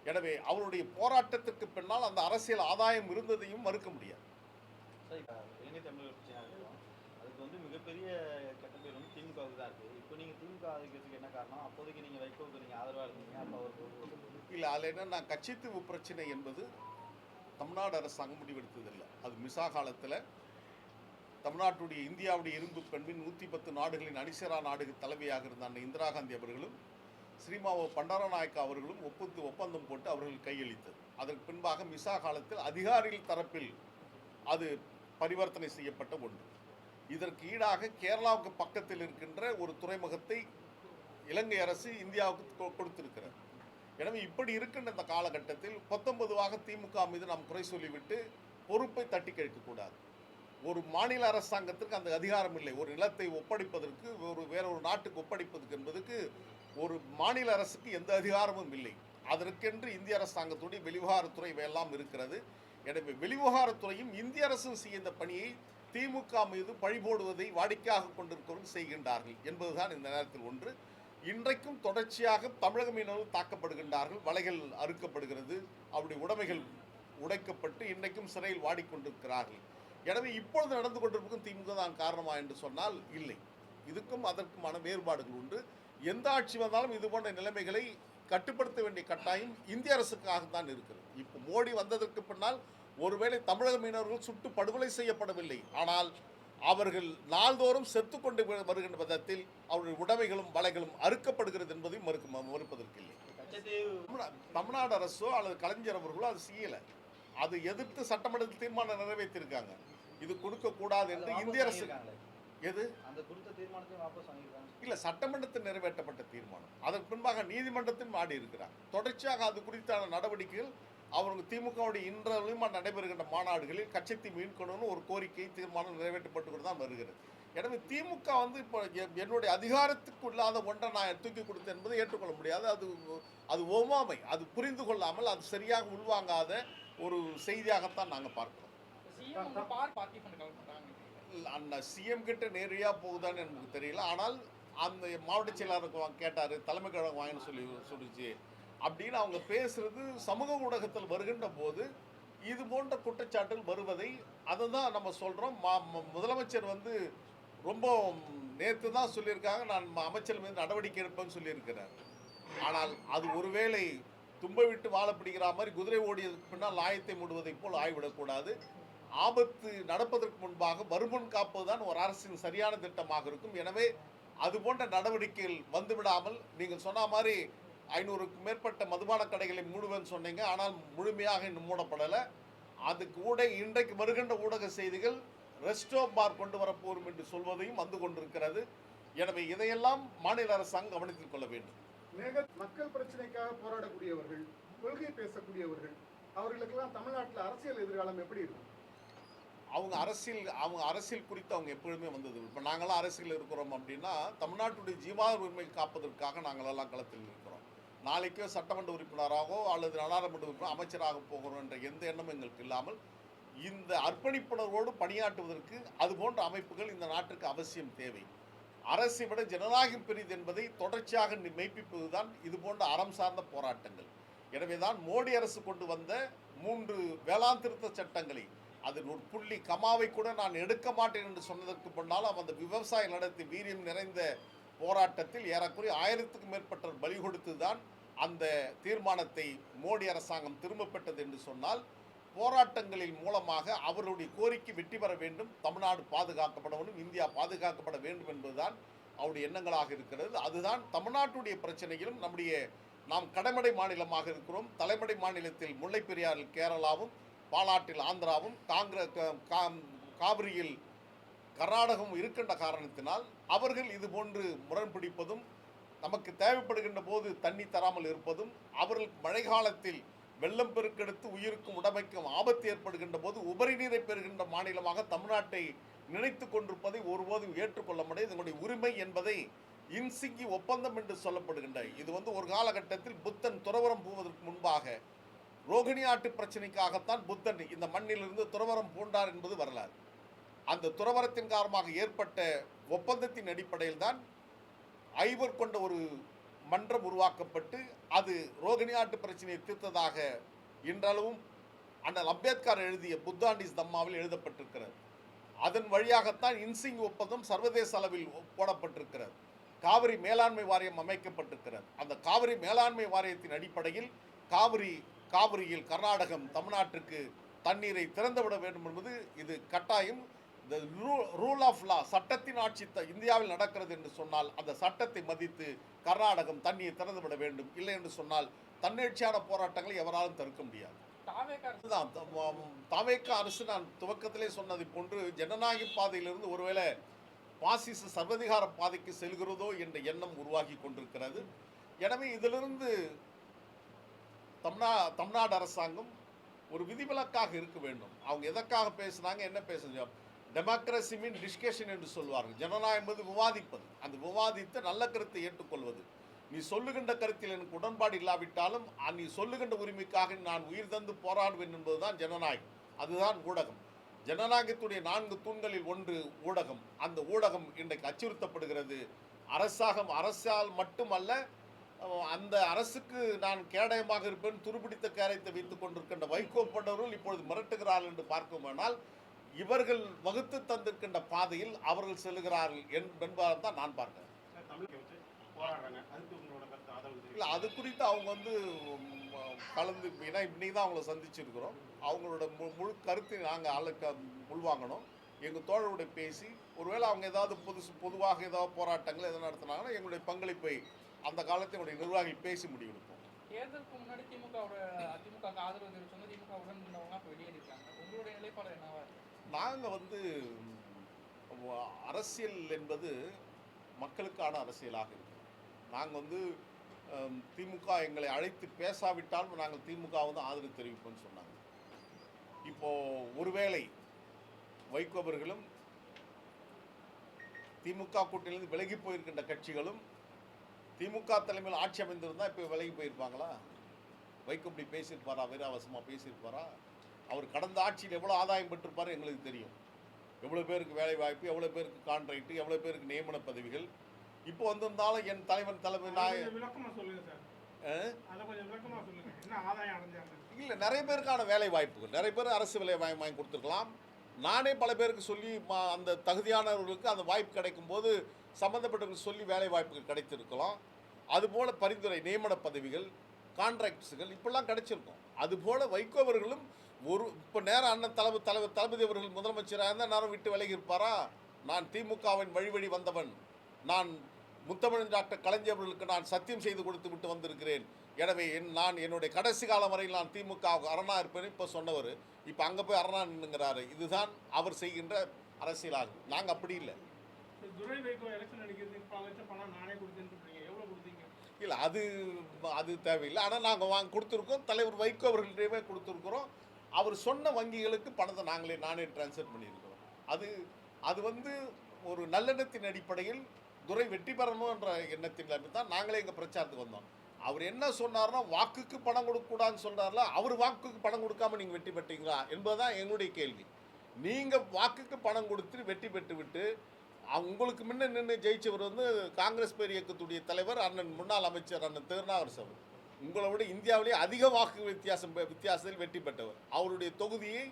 எனவே அவருடைய போராட்டத்திற்கு பின்னால் அந்த அரசியல் ஆதாயம் இருந்ததையும் மறுக்க முடியாது. இலங்கை தமிழர் பிரச்சனை இருக்கும், அதுக்கு மிகப்பெரிய கெட்ட பேர் திமுகவுக்கு தான் இருக்குது. இப்போ நீங்கள் திமுக ஆதரிக்கிறதுக்கு என்ன காரணம்? அப்போதைக்கு நீங்கள் வைகோவுக்கு நீங்கள் ஆதரவாக இருந்தீங்க, அப்போ அவருக்கு இல்லை, அதில் என்னன்னா கட்சித்தீவு பிரச்சனை என்பது தமிழ்நாடு அரசாங்கம் முடிவெடுத்ததில்லை. அது மிசா காலத்தில் தமிழ்நாட்டுடைய இந்தியாவுடைய இரும்பு பெண்பின் 110 நாடுகளின் அணிசேரா நாடுகள் தலைவியாக இருந்த அன்னை இந்திரா காந்தி அவர்களும் ஸ்ரீமாவோ பண்டாரநாயக்கா அவர்களும் ஒப்பந்தம் போட்டு அவர்கள் கையளித்தது. அதற்கு பின்பாக மிசா காலத்தில் அதிகாரிகள் தரப்பில் அது பரிவர்த்தனை செய்யப்பட்ட ஒன்று. இதற்கு ஈடாக கேரளாவுக்கு பக்கத்தில் இருக்கின்ற ஒரு துறைமுகத்தை இலங்கை அரசு இந்தியாவுக்கு கொடுத்திருக்கிறது. எனவே இப்படி இருக்கின்ற இந்த காலகட்டத்தில் 19 திமுக மீது நாம் குறை சொல்லிவிட்டு பொறுப்பை தட்டி கழிக்கக்கூடாது. ஒரு மாநில அரசாங்கத்திற்கு அந்த அதிகாரம் இல்லை. ஒரு நிலத்தை ஒப்படைப்பதற்கு, வேற ஒரு நாட்டுக்கு ஒப்படைப்பதற்கு என்பதற்கு ஒரு மாநில அரசுக்கு எந்த அதிகாரமும் இல்லை. அதற்கென்று இந்திய அரசாங்கத்துடைய வெளிவிவகாரத்துறை இவையெல்லாம் இருக்கிறது. எனவே வெளிவிவகாரத்துறையும் இந்திய அரசும் செய்ய இந்த பணியை திமுக மீது பழிபோடுவதை வாடிக்கையாக கொண்டிருக்கிறவர்கள் செய்கின்றார்கள் என்பதுதான் இந்த நேரத்தில் ஒன்று. இன்றைக்கும் தொடர்ச்சியாக தமிழக மீனவர்கள் தாக்கப்படுகின்றார்கள், வலைகள் அறுக்கப்படுகிறது, அவருடைய உடைமைகள் உடைக்கப்பட்டு இன்றைக்கும் சிறையில் வாடிக்கொண்டிருக்கிறார்கள். எனவே இப்பொழுது நடந்து கொண்டிருக்கும் திமுக தான் காரணமா என்று சொன்னால் இல்லை. இதுக்கும் அதற்குமான வேறுபாடுகள் உண்டு. எந்த ஆட்சி வந்தாலும் இது போன்ற நிலைமைகளை கட்டுப்படுத்த வேண்டிய கட்டாயம் இந்திய அரசுக்காகத்தான் இருக்கிறது. இப்போ மோடி வந்ததற்கு பின்னால் ஒருவேளை தமிழக மீனவர்கள் சுட்டு படுகொலை செய்யப்படவில்லை, ஆனால் அவர்கள் நாள்தோறும் செத்துக்கொண்டு வருகின்ற விதத்தில் அவருடைய உடைமைகளும் வலைகளும் அறுக்கப்படுகிறது என்பதையும் மறுப்பதற்கில்லை. தமிழ்நாடு அரசோ அல்லது கலைஞர் அவர்களோ அது செய்யலை. அது எதிர்த்து சட்டமன்றத்தில் தீர்மானம் நிறைவேற்றியிருக்காங்க. இது கொடுக்கக்கூடாது என்று இந்திய அரசு. எது இல்லை, சட்டமன்றத்தில் நிறைவேற்றப்பட்ட தீர்மானம். அதற்கு பின்பாக நீதிமன்றத்தில் ஆடி இருக்கிறார். தொடர்ச்சியாக அது குறித்தான நடவடிக்கைகள் அவர்கள் திமுகவுடைய இன்றையும் நடைபெறுகின்ற மாநாடுகளில் கட்சித்தை மீட்கணும்னு ஒரு கோரிக்கை தீர்மானம் நிறைவேற்றப்பட்டு தான் வருகிறது. எனவே திமுக இப்போ என்னுடைய அதிகாரத்துக்கு இல்லாத ஒன்றை நான் தூக்கி கொடுத்தேன் என்பதை ஏற்றுக்கொள்ள முடியாது. அது ஒவ்வாமை, அது புரிந்து கொள்ளாமல் அது சரியாக உள்வாங்காத ஒரு செய்தியாகத்தான் நாங்கள் பார்க்கிறோம். அந்த சிஎம் கிட்ட நேரடியாக போகுதான்னு எனக்கு தெரியல. ஆனால் அந்த மாவட்ட செயலாளருக்கு கேட்டார், தலைமை கழகம் வாங்கின்னு சொல்லிச்சு அப்படின்னு அவங்க பேசுறது சமூக ஊடகத்தில் வருகின்ற போது இது போன்ற குற்றச்சாட்டுகள் வருவதை அதை தான் நம்ம சொல்கிறோம். முதலமைச்சர் ரொம்ப நேற்று தான் சொல்லியிருக்காங்க, நான் அமைச்சர் மீது நடவடிக்கை எடுப்பேன்னு சொல்லியிருக்கிறார். ஆனால் அது ஒருவேளை தும்பை விட்டு வாழ பிடிக்கிற மாதிரி குதிரை ஓடியதுக்கு பின்னால் ஆயத்தை மூடுவதைப் போல் ஆய்விடக்கூடாது. ஆபத்து நடப்பதற்கு முன்பாக வருமுன் காப்பது தான் ஒரு அரசின் சரியான திட்டமாக இருக்கும். எனவே அது போன்ற நடவடிக்கைகள் வந்துவிடாமல், நீங்கள் சொன்ன மாதிரி 500க்கும் மேற்பட்ட மதுபான கடைகளை மூடுவேன்னு சொன்னீங்க. ஆனால் முழுமையாக இன்னும் மூடப்படலை. அதுக்கு இன்றைக்கு வருகின்ற ஊடக செய்திகள் ரெஸ்டோ பார் கொண்டு வரப்போரும் என்று சொல்வதையும் வந்து கொண்டிருக்கிறது. எனவே இதையெல்லாம் மாநில அரசாங்கம் கவனத்தில் கொள்ள வேண்டும். மக்கள் பிரச்சனைக்காக போராடக்கூடியவர்கள், கொள்கை பேசக்கூடியவர்கள், அவர்களுக்கெல்லாம் தமிழ்நாட்டில் அரசியல் எதிர்காலம் எப்படி இருக்கும்? அவங்க அரசியல் குறித்து அவங்க எப்பொழுதுமே வந்தது. இப்போ நாங்களாம் அரசியல் இருக்கிறோம் அப்படின்னா தமிழ்நாட்டுடைய ஜீவாதார உரிமை காப்பதற்காக நாங்களெல்லாம் களத்தில் இருக்கிறோம். நாளைக்கோ சட்டமன்ற உறுப்பினராகவோ அல்லது நாடாளுமன்ற உறுப்பினர் அமைச்சராக போகிறோம் என்ற எந்த எண்ணமும் எங்களுக்கு இல்லாமல் இந்த அர்ப்பணிப்புணர்வோடு பணியாற்றுவதற்கு அது போன்ற அமைப்புகள் இந்த நாட்டிற்கு அவசியம் தேவை. அரசை விட ஜனநாயகம் பெரிது என்பதை தொடர்ச்சியாக மெய்ப்பிப்பதுதான் இது போன்ற அறம் சார்ந்த போராட்டங்கள். எனவேதான் மோடி அரசு கொண்டு வந்த 3 வேளாண் திருத்த சட்டங்களை, அதில் ஒரு புள்ளி கமாவை கூட நான் எடுக்க மாட்டேன் என்று சொன்னதற்கு முன்னாலும் அந்த விவசாய நடத்தி வீரியம் நிறைந்த போராட்டத்தில் ஏறக்குறைய 1000க்கும் மேற்பட்டவர் பலி கொடுத்துதான் அந்த தீர்மானத்தை மோடி அரசாங்கம் திரும்ப பெற்றது என்று சொன்னால், போராட்டங்களின் மூலமாக அவர்களுடைய கோரிக்கை வெற்றி பெற வேண்டும், தமிழ்நாடு பாதுகாக்கப்பட வேண்டும், இந்தியா பாதுகாக்கப்பட வேண்டும் என்பதுதான் அவருடைய எண்ணங்களாக இருக்கிறது. அதுதான் தமிழ்நாட்டுடைய பிரச்சனையிலும் நாம் கடைமடை மாநிலமாக இருக்கிறோம். தலைமடை மாநிலத்தில் முல்லை பெரியாறில் கேரளாவும், பாலாற்றில் ஆந்திராவும், காவிரியில் கர்நாடகம் இருக்கின்ற காரணத்தினால் அவர்கள் இது போன்று முரண்பிடிப்பதும், நமக்கு தேவைப்படுகின்ற போது தண்ணி தராமல் இருப்பதும், அவர்கள் மழை காலத்தில் வெள்ளம் பெருக்கெடுத்து உயிருக்கும் உடைமைக்கும் ஆபத்து ஏற்படுகின்ற போது உபரி நீரை பெறுகின்ற மாநிலமாக தமிழ்நாட்டை நினைத்து கொண்டிருப்பதை ஒருபோதும் ஏற்றுக்கொள்ள முடியாது. இதனுடைய உரிமை என்பதை இன்சிங்கி ஒப்பந்தம் என்று சொல்லப்படுகின்ற இது ஒரு காலகட்டத்தில் புத்தன் துறவரம் போவதற்கு முன்பாக ரோகிணி ஆட்டு பிரச்சனைக்காகத்தான் புத்தன் இந்த மண்ணிலிருந்து துறவரம் பூண்டார் என்பது வரலாறு. அந்த துறவரத்தின் காரணமாக ஏற்பட்ட ஒப்பந்தத்தின் அடிப்படையில் தான் ஐவர் கொண்ட ஒரு மன்றம் உருவாக்கப்பட்டு அது ரோகிணி ஆட்டு பிரச்சனையை தீர்த்ததாக இன்றளவும் அண்ணல் அம்பேத்கர் எழுதிய புத்தாண்டிஸ் தம்மாவில் எழுதப்பட்டிருக்கிறது. அதன் வழியாகத்தான் இன்சிங் ஒப்பந்தம் சர்வதேச அளவில் போடப்பட்டிருக்கிறது. காவிரி மேலாண்மை வாரியம் அமைக்கப்பட்டிருக்கிறது. அந்த காவிரி மேலாண்மை வாரியத்தின் அடிப்படையில் காவிரியில் கர்நாடகம் தமிழ்நாட்டுக்கு தண்ணீரை திறந்துவிட வேண்டும் என்பது இது கட்டாயம். இந்த ரூல் ஆஃப் லா, சட்டத்தின் ஆட்சி இந்தியாவில் நடக்கிறது என்று சொன்னால் அந்த சட்டத்தை மதித்து கர்நாடகம் தண்ணியை திறந்துவிட வேண்டும். இல்லை என்று சொன்னால் தன்னெழுச்சியான போராட்டங்களை எவராலும் தடுக்க முடியாது. தாவேகா அரசு நான் துவக்கத்திலே சொன்னதை போன்று ஜனநாயக பாதையிலிருந்து ஒருவேளை பாசிச சர்வதிகார பாதைக்கு செல்கிறதோ என்ற எண்ணம் உருவாகி கொண்டிருக்கிறது. எனவே இதிலிருந்து தமிழ்நாடு அரசாங்கம் ஒரு விதிவிலக்காக இருக்க வேண்டும். அவங்க எதற்காக பேசுனாங்க, என்ன பேசுங்க, டெமோக்ரஸி மீன் டிஸ்கஷன் என்று சொல்வார்கள். ஜனநாயகம் என்பது விவாதிப்பது, அந்த விவாதித்து நல்ல கருத்தை ஏற்றுக்கொள்வது. நீ சொல்லுகின்ற கருத்தில் எனக்கு உடன்பாடு இல்லாவிட்டாலும் நீ சொல்லுகின்ற உரிமைக்காக நான் உயிர் தந்து போராடுவேன் என்பதுதான் ஜனநாயகம். அதுதான் ஊடகம். ஜனநாயகத்துடைய 4 தூண்களில் ஒன்று ஊடகம். அந்த ஊடகம் இன்றைக்கு அச்சுறுத்தப்படுகிறது. அரசால் மட்டுமல்ல, அந்த அரசுக்கு நான் கேடயமாக இருப்பேன், துருபிடித்த கேடயத்தை வைத்துக் கொண்டிருக்கின்ற வைகோ போன்றவர்கள் இப்பொழுது மிரட்டுகிறார்கள் என்று பார்க்குமானால் இவர்கள் வகுத்து தந்திருக்கின்ற பாதையில் அவர்கள் செல்கிறார்கள் என்பதால் தான் நான் பார்க்கிறேன். இல்லை, அது குறித்து அவங்க கலந்து, ஏன்னா இன்னைக்கு தான் அவங்கள சந்திச்சிருக்கிறோம். அவங்களோட முழு கருத்தை நாங்கள் உள்வாங்கணும். எங்கள் தோழருடைய பேசி ஒருவேளை அவங்க ஏதாவது பொதுவாக ஏதாவது போராட்டங்கள் எதாவது நடத்தினாங்கன்னா எங்களுடைய பங்களிப்பை அந்த காலத்தில் என்னுடைய நிர்வாகிகள் பேசி முடிவெடுப்போம். தேர்தலுக்கு முன்னாடி திமுக ஆதரவு தெரிவிச்சவங்க திமுக உடன் இருந்தவங்க இப்போ வெளியேறிருக்காங்க. உங்களுடைய நிலைப்பாடு என்னவா இருக்கு? நாங்கள் அரசியல் என்பது மக்களுக்கான அரசியலாக இருக்கு. நாங்கள் திமுக எங்களை அழைத்து பேசாவிட்டாலும் நாங்கள் திமுக ஆதரவு தெரிவிப்போம்னு சொன்னாங்க. இப்போது ஒருவேளை வைகோ அவர்களும் திமுக கூட்டணியிலிருந்து விலகி போயிருக்கின்ற கட்சிகளும் திமுக தலைமையில் ஆட்சி அமைந்திருந்தால் இப்போ விலகி போயிருப்பாங்களா? வைகோ இப்படி பேசியிருப்பாரா? வீராவசமாக பேசியிருப்பாரா? அவர் கடந்த ஆட்சியில் எவ்வளோ ஆதாயம் பெற்றிருப்பாரு எங்களுக்கு தெரியும். எவ்வளோ பேருக்கு வேலை வாய்ப்பு, எவ்வளோ பேருக்கு கான்ட்ராக்ட், எவ்வளோ பேருக்கு நியமன பதவிகள். இப்போ வந்திருந்தாலும் என் தலைமை இல்லை, நிறைய பேருக்கான வேலை வாய்ப்புகள், நிறைய பேர் அரசு வேலை வாங்கி கொடுத்துருக்கலாம். நானே பல பேருக்கு சொல்லி அந்த தகுதியானவர்களுக்கு அந்த வாய்ப்பு கிடைக்கும் போது சம்மந்தப்பட்டவர்கள் சொல்லி வேலை வாய்ப்புகள் கிடைத்திருக்கலாம். அதுபோல் பரிந்துரை நியமன பதவிகள், கான்ட்ராக்ட்ஸுகள் இப்படிலாம் கிடைச்சிருக்கும். அதுபோல் வைகோ அவர்களும் இப்போ நேரம் அண்ணன் தளபதி அவர்கள் முதலமைச்சராக இருந்தால் நேரம் விட்டு விலகி இருப்பாரா? நான் திமுகவின் வழி வந்தவன், நான் முத்தமிழ் டாக்டர் கலைஞர் அவர்களுக்கு நான் சத்தியம் செய்து கொடுத்து விட்டு வந்திருக்கிறேன், எனவே நான் என்னுடைய கடைசி காலம் வரையில் நான் திமுக அரணா இருப்பேன் இப்போ சொன்னவர் இப்போ அங்கே போய் அரணா நின்னுங்கிறாரு. இதுதான் அவர் செய்கின்ற அரசியலாகும். நாங்கள் அப்படி இல்லை. துரை வைகோ எலெக்ஷன் அடிக்கிறதுக்கு வச்ச பணம் நானே கொடுத்தேன்னு சொல்றீங்க, எவ்வளோ கொடுத்தீங்க? இல்லை, அது தேவையில்லை. ஆனால் நாங்கள் கொடுத்துருக்கோம். தலைவர் வைகோ அவர்களிடையே கொடுத்துருக்குறோம். அவர் சொன்ன வங்கிகளுக்கு பணத்தை நானே டிரான்ஸ்ஃபர் பண்ணியிருக்கிறோம். அது ஒரு நல்லெண்ணத்தின் அடிப்படையில் துரை வெற்றி பெறணுன்ற எண்ணத்தின் தான் நாங்களே எங்கள் பிரச்சாரத்துக்கு வந்தோம். அவர் என்ன சொன்னார்னா, வாக்குக்கு பணம் கொடுக்கக்கூடாதுன்னு சொல்கிறார்ல, அவர் வாக்குக்கு பணம் கொடுக்காம நீங்கள் வெற்றி பெற்றீங்களா என்பதுதான் என்னுடைய கேள்வி. நீங்கள் வாக்குக்கு பணம் கொடுத்து வெற்றி பெற்று விட்டு உங்களுக்கு முன்ன நின்று ஜெயிச்சவர் காங்கிரஸ் பேர் இயக்கத்துடைய தலைவர் அண்ணன் முன்னாள் அமைச்சர் அண்ணன் திருநாவுக்கரசு அவர். உங்களை விட இந்தியாவிலேயே அதிக வாக்கு வித்தியாசத்தில் வெற்றி பெற்றவர். அவருடைய தொகுதியை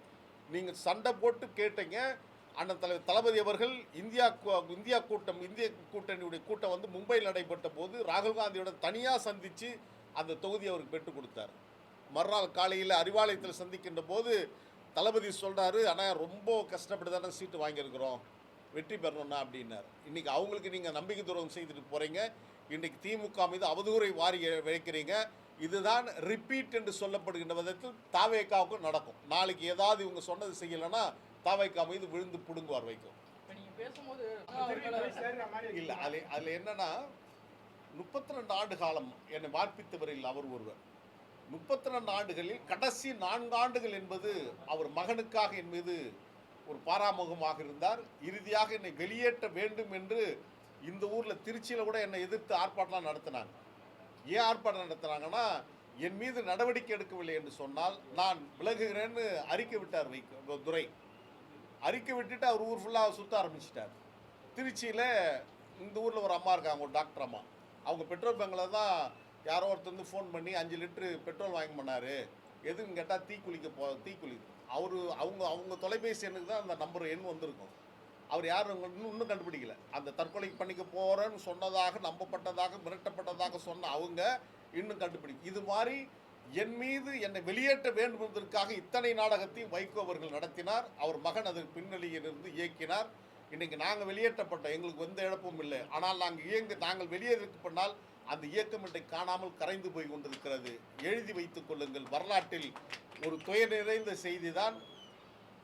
நீங்கள் சண்டை போட்டு கேட்டீங்க. அண்ணன் தலைவர் தளபதி அவர்கள் இந்திய கூட்டணியுடைய கூட்டம் மும்பையில் நடைபெற்ற போது ராகுல் காந்தியோட தனியாக சந்தித்து அந்த தொகுதியை அவருக்கு பெற்றுக் கொடுத்தார். மறுநாள் காலையில் அறிவாலயத்தில் சந்திக்கின்ற போது தளபதி சொல்கிறாரு, ஆனால் ரொம்ப கஷ்டப்பட்டு தானே சீட்டு வாங்கியிருக்கிறோம், வெற்றி பெறணும்னா அப்படின்னார். இன்றைக்கி அவங்களுக்கு நீங்கள் நம்பிக்கை துரோகம் செய்துட்டு போகிறீங்க. இன்றைக்கி திமுக மீது அவதூறை வாரி வைக்கிறீங்க. இதுதான் ரிப்பீட் என்று சொல்லப்படுகின்ற விதத்தில் தாவேக்காவுக்கும் நடக்கும். நாளைக்கு ஏதாவது இவங்க சொன்னது செய்யலைன்னா தாவேக்கா மீது விழுந்து பிடுங்குவார் வைக்கும். இல்லை, அதில் என்னன்னா 32 ஆண்டு காலம் என்னை வார்ப்பித்தவரில் அவர் ஒருவர். 32 ஆண்டுகளில் கடைசி 4 ஆண்டுகள் என்பது அவர் மகனுக்காக என் மீது ஒரு பாராமுகமாக இருந்தார். இறுதியாக என்னை வெளியேற்ற வேண்டும் என்று இந்த ஊரில் திருச்சியில் கூட என்னை எதிர்த்து ஆர்ப்பாட்டம் நடத்தினாங்க. ஏன் ஆர்ப்பாட்டம் நடத்தினாங்கன்னா, என் மீது நடவடிக்கை எடுக்கவில்லை என்று சொன்னால் நான் விலகுகிறேன்னு அறிக்கை விட்டார் துரை. அறிக்கை விட்டுட்டு அவர் ஊர் ஃபுல்லாக சுற்ற ஆரம்பிச்சிட்டார். திருச்சியில் இந்த ஊரில் ஒரு அம்மா இருக்காங்க, ஒரு டாக்டர் அம்மா. அவங்க பெட்ரோல் பங்கில் தான் யாரோ ஒருத்தர் ஃபோன் பண்ணி 5 லிட்டரு பெட்ரோல் வாங்கி பண்ணார். எதுன்னு கேட்டால் தீக்குளிக்க அவங்க தொலைபேசி எண்ணுக்கு தான் அந்த நம்பர் எண் வந்திருக்கும். அவர் யாரும் இன்னும் கண்டுபிடிக்கல. அந்த தற்கொலை பண்ணிக்க போகிறேன்னு சொன்னதாக, நம்பப்பட்டதாக, மிரட்டப்பட்டதாக சொன்ன அவங்க இன்னும் கண்டுபிடிக்கும். இது மாதிரி என் மீது என்னை வெளியேற்ற வேண்டும் என்பதற்காக இத்தனை நாடகத்தையும் வைகோ அவர்கள் நடத்தினார். அவர் மகன் அதற்கு பின்னணியிலிருந்து இயக்கினார். இன்றைக்கி நாங்கள் வெளியேற்றப்பட்டோம், எங்களுக்கு எந்த இழப்பும் இல்லை. ஆனால் நாங்கள் வெளியேறதுக்கு பண்ணால் அந்த இயக்கம் இன்றைக்கு காணாமல் கரைந்து போய் கொண்டிருக்கிறது. எழுதி வைத்துக் கொள்ளுங்கள். வரலாற்றில் ஒரு துயர் நிறைந்த செய்தி தான்.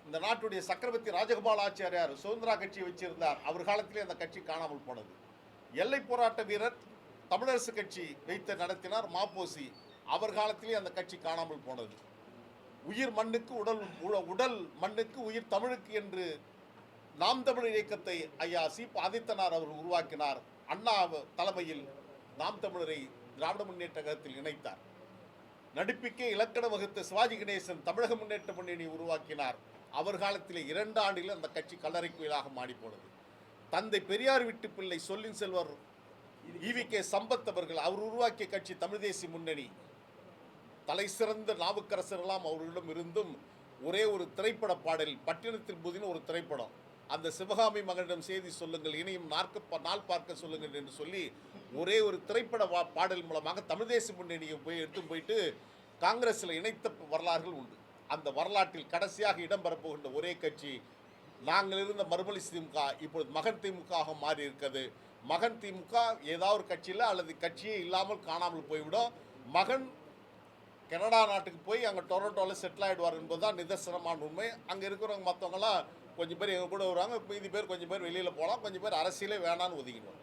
இந்த நாட்டுடைய சக்கரவர்த்தி ராஜகோபால் ஆச்சாரியார் சுதந்திரா கட்சியை வச்சிருந்தார். அவர் காலத்திலே அந்த கட்சி காணாமல் போனது. எல்லை போராட்ட வீரர் தமிழரசு கட்சி வைத்து நடத்தினார் மாப்போசி. அவர் காலத்திலே அந்த கட்சி காணாமல் போனது. உயிர் மண்ணுக்கு உடல் மண்ணுக்கு உயிர் தமிழுக்கு என்று நாம் தமிழர் இயக்கத்தை ஐயா ஆதித்தனார் அவர்கள் உருவாக்கினார். அண்ணா தலைமையில் நாம் தமிழரை திராவிட முன்னேற்ற கழகத்தில் இணைத்தார். நடிப்புக்கே இலக்கணம் வகுத்த சிவாஜி கணேசன் தமிழக முன்னேற்ற முன்னணியை உருவாக்கினார். அவர் காலத்திலே 2 ஆண்டுகளில் அந்த கட்சி கல்லறை கோயிலாக மாறி போனது. தந்தை பெரியார் வீட்டு பிள்ளை சொல்லின் செல்வர் ஈவிகே சம்பத் அவர்கள் அவர் உருவாக்கிய கட்சி தமிழ் தேசிய முன்னணி. தலை சிறந்த நாவுக்கரசரெல்லாம் அவர்களிடம் இருந்தும் ஒரே ஒரு திரைப்பட பாடல், பட்டினத்தில் புதின ஒரு திரைப்படம், அந்த சிவகாமி மகனிடம் செய்தி சொல்லுங்கள், இனியும் நாள் பார்க்க சொல்லுங்கள் என்று சொல்லி ஒரே ஒரு திரைப்பட பாடல் மூலமாக தமிழ் தேசிய முன்னணியை எடுத்து போயிட்டு காங்கிரஸில் இணைத்த வரலாறுகள் உண்டு. அந்த வரலாற்றில் கடைசியாக இடம்பெறப்போகின்ற ஒரே கட்சி நாங்கள் இருந்த மறுமலி திமுக இப்பொழுது மகன் திமுக மாறி இருக்கிறது. மகன் திமுக ஏதாவது ஒரு கட்சியில் அல்லது கட்சியே இல்லாமல் காணாமல் போய்விடும். மகன் கனடா நாட்டுக்கு போய் அங்கே டொரண்டோவில் செட்டில் ஆகிடுவார் என்பதுதான் நிதர்சனமான உண்மை. அங்கே இருக்கிறவங்க மற்றவங்களாம் கொஞ்சம் பேர் எங்கள் கூட வருவாங்க, மீதி பேர் கொஞ்சம் பேர் வெளியில் போகலாம், கொஞ்சம் பேர் அரசியலே வேணான்னு ஒதுங்கிடுவாங்க.